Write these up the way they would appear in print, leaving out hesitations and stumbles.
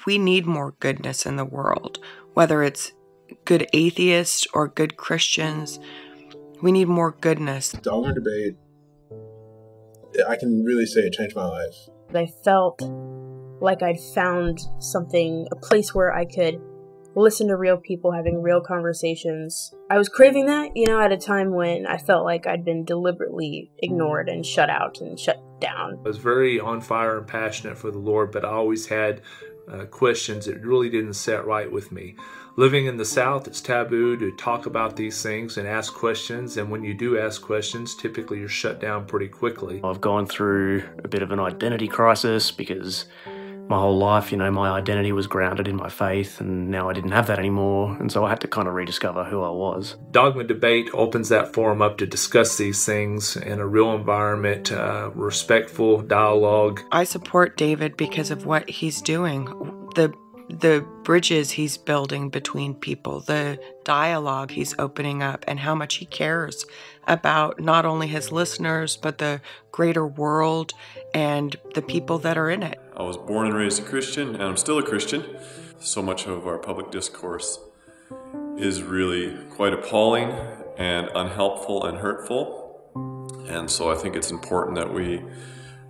We need more goodness in the world, whether it's good atheists or good Christians. We need more goodness. Dogma Debate, I can really say it changed my life. I felt like I'd found something, a place where I could listen to real people having real conversations. I was craving that, at a time when I felt like I'd been deliberately ignored and shut out and shut down. I was very on fire and passionate for the Lord, but I always had questions that really didn't set right with me. Living in the South, it's taboo to talk about these things and ask questions, and when you do ask questions, typically you're shut down pretty quickly. I've gone through a bit of an identity crisis because my whole life, my identity was grounded in my faith, and now I didn't have that anymore, and so I had to kind of rediscover who I was. Dogma Debate opens that forum up to discuss these things in a real environment, respectful dialogue. I support David because of what he's doing. The bridges he's building between people, the dialogue he's opening up, and how much he cares about not only his listeners, but the greater world and the people that are in it. I was born and raised a Christian, and I'm still a Christian. So much of our public discourse is really quite appalling and unhelpful and hurtful. And so I think it's important that we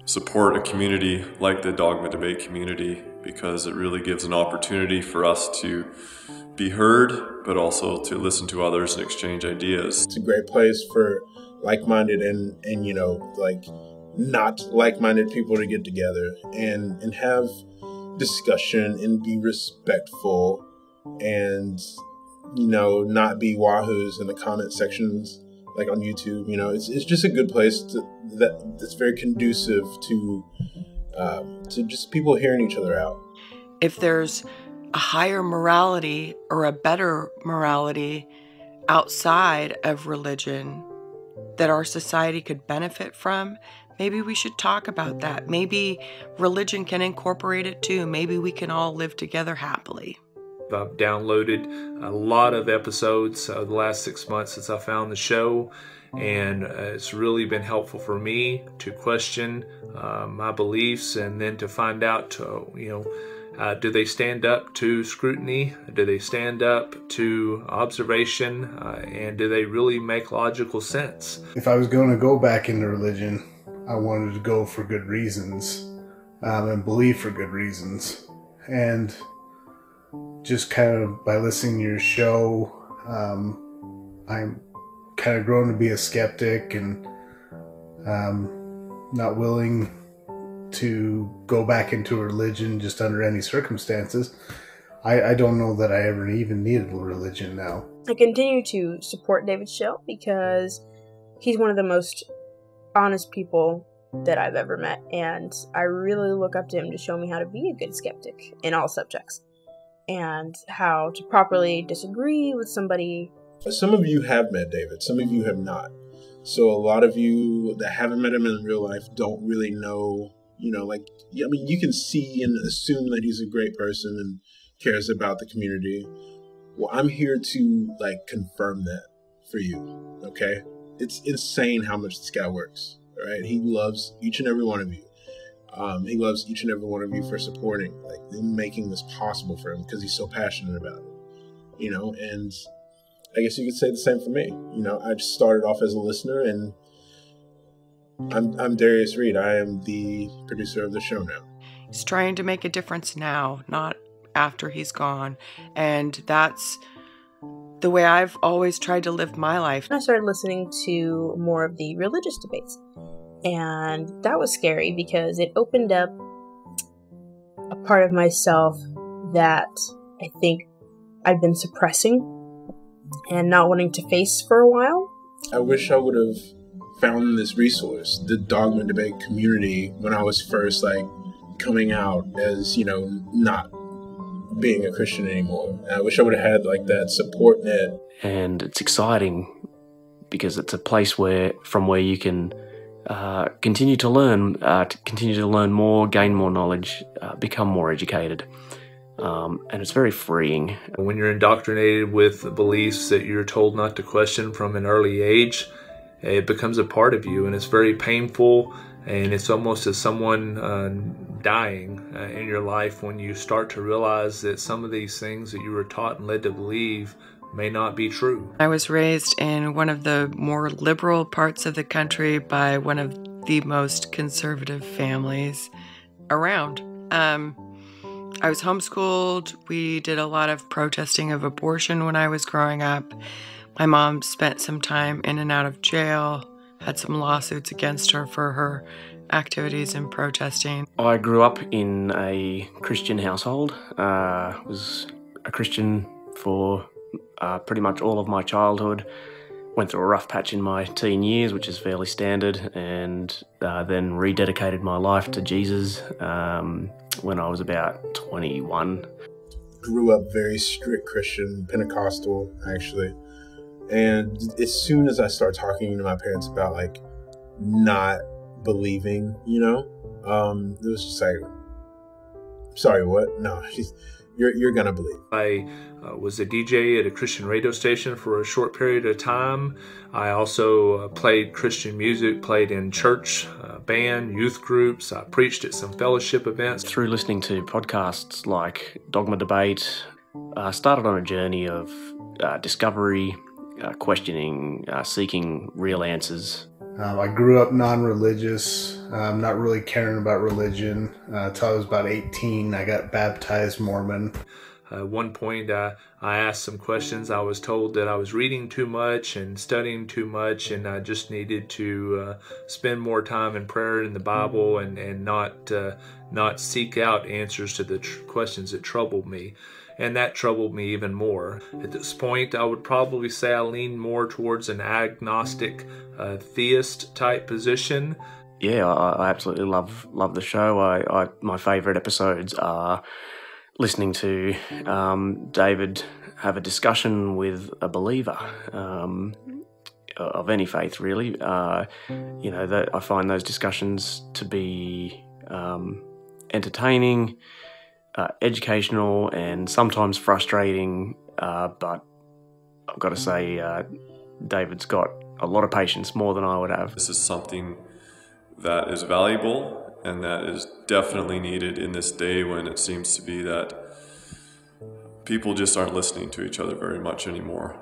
support a community like the Dogma Debate community, because it really gives an opportunity for us to be heard, but also to listen to others and exchange ideas. It's a great place for like-minded and not like-minded people to get together and have discussion and be respectful and, not be wahoos in the comment sections like on YouTube. It's just a good place that's very conducive to just people hearing each other out. If there's a higher morality or a better morality outside of religion that our society could benefit from, maybe we should talk about that. Maybe religion can incorporate it too. Maybe we can all live together happily. I've downloaded a lot of episodes the last 6 months since I found the show, and it's really been helpful for me to question my beliefs, and then to find out, do they stand up to scrutiny? Do they stand up to observation? And do they really make logical sense? If I was going to go back into religion, I wanted to go for good reasons and believe for good reasons. And just kind of by listening to your show, I'm kind of grown to be a skeptic and not willing to go back into a religion just under any circumstances. I don't know that I ever even needed a religion now. I continue to support David's show because he's one of the most honest people that I've ever met, and I really look up to him to show me how to be a good skeptic in all subjects and how to properly disagree with somebody. Some of you have met David, some of you have not. So a lot of you that haven't met him in real life don't really know, you can see and assume that he's a great person and cares about the community. Well, I'm here to confirm that for you, okay? It's insane how much this guy works, all right? He loves each and every one of you. He loves each and every one of you for supporting, making this possible for him because he's so passionate about it, and I guess you could say the same for me. I just started off as a listener, and I'm Darius Reed. I am the producer of the show now. He's trying to make a difference now, not after he's gone. And that's the way I've always tried to live my life. I started listening to more of the religious debates. And that was scary because it opened up a part of myself that I think I'd been suppressing and not wanting to face for a while. I wish I would have found this resource, the Dogma Debate community, when I was first coming out as, not being a Christian anymore. And I wish I would have had that support net. And it's exciting because it's a place from where you can continue to learn more, gain more knowledge, become more educated. And it's very freeing. When you're indoctrinated with beliefs that you're told not to question from an early age, it becomes a part of you, and it's very painful, and it's almost as someone dying in your life when you start to realize that some of these things that you were taught and led to believe may not be true. I was raised in one of the more liberal parts of the country by one of the most conservative families around. I was homeschooled. We did a lot of protesting of abortion when I was growing up. My mom spent some time in and out of jail, had some lawsuits against her for her activities in protesting. I grew up in a Christian household. Was a Christian for pretty much all of my childhood. Went through a rough patch in my teen years, which is fairly standard, and then rededicated my life to Jesus when I was about 21. Grew up very strict Christian, Pentecostal, actually. And as soon as I start talking to my parents about like not believing, it was just like, sorry, what? No, you're gonna believe. I was a DJ at a Christian radio station for a short period of time. I also played Christian music, played in church, band, youth groups. I preached at some fellowship events. Through listening to podcasts like Dogma Debate, I started on a journey of discovery, questioning, seeking real answers. I grew up non-religious, not really caring about religion. Until I was about 18, I got baptized Mormon. At one point, I asked some questions. I was told that I was reading too much and studying too much, and I just needed to spend more time in prayer in the Bible and not seek out answers to the questions that troubled me. And that troubled me even more. At this point, I would probably say I lean more towards an agnostic, theist type position. Yeah, I absolutely love the show. My favourite episodes are listening to David have a discussion with a believer of any faith, really. That I find those discussions to be entertaining, educational, and sometimes frustrating, but I've got to say David's got a lot of patience, more than I would have. This is something that is valuable and that is definitely needed in this day when it seems to be that people just aren't listening to each other very much anymore.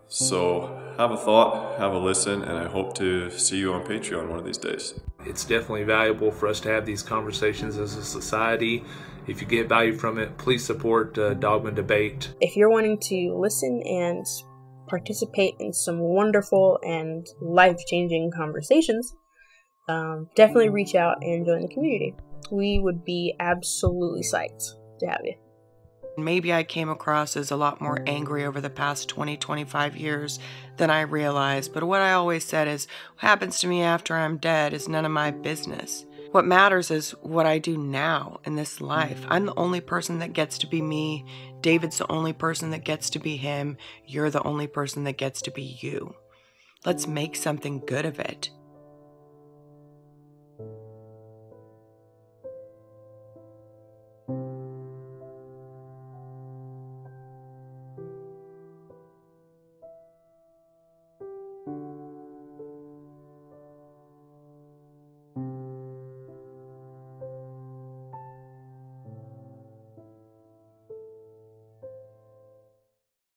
So have a thought, have a listen, and I hope to see you on Patreon one of these days. It's definitely valuable for us to have these conversations as a society. If you get value from it, please support Dogma Debate. If you're wanting to listen and participate in some wonderful and life-changing conversations, definitely reach out and join the community. We would be absolutely psyched to have you. Maybe I came across as a lot more angry over the past 20, 25 years than I realized, but what I always said is, what happens to me after I'm dead is none of my business. What matters is what I do now in this life. I'm the only person that gets to be me. David's the only person that gets to be him. You're the only person that gets to be you. Let's make something good of it.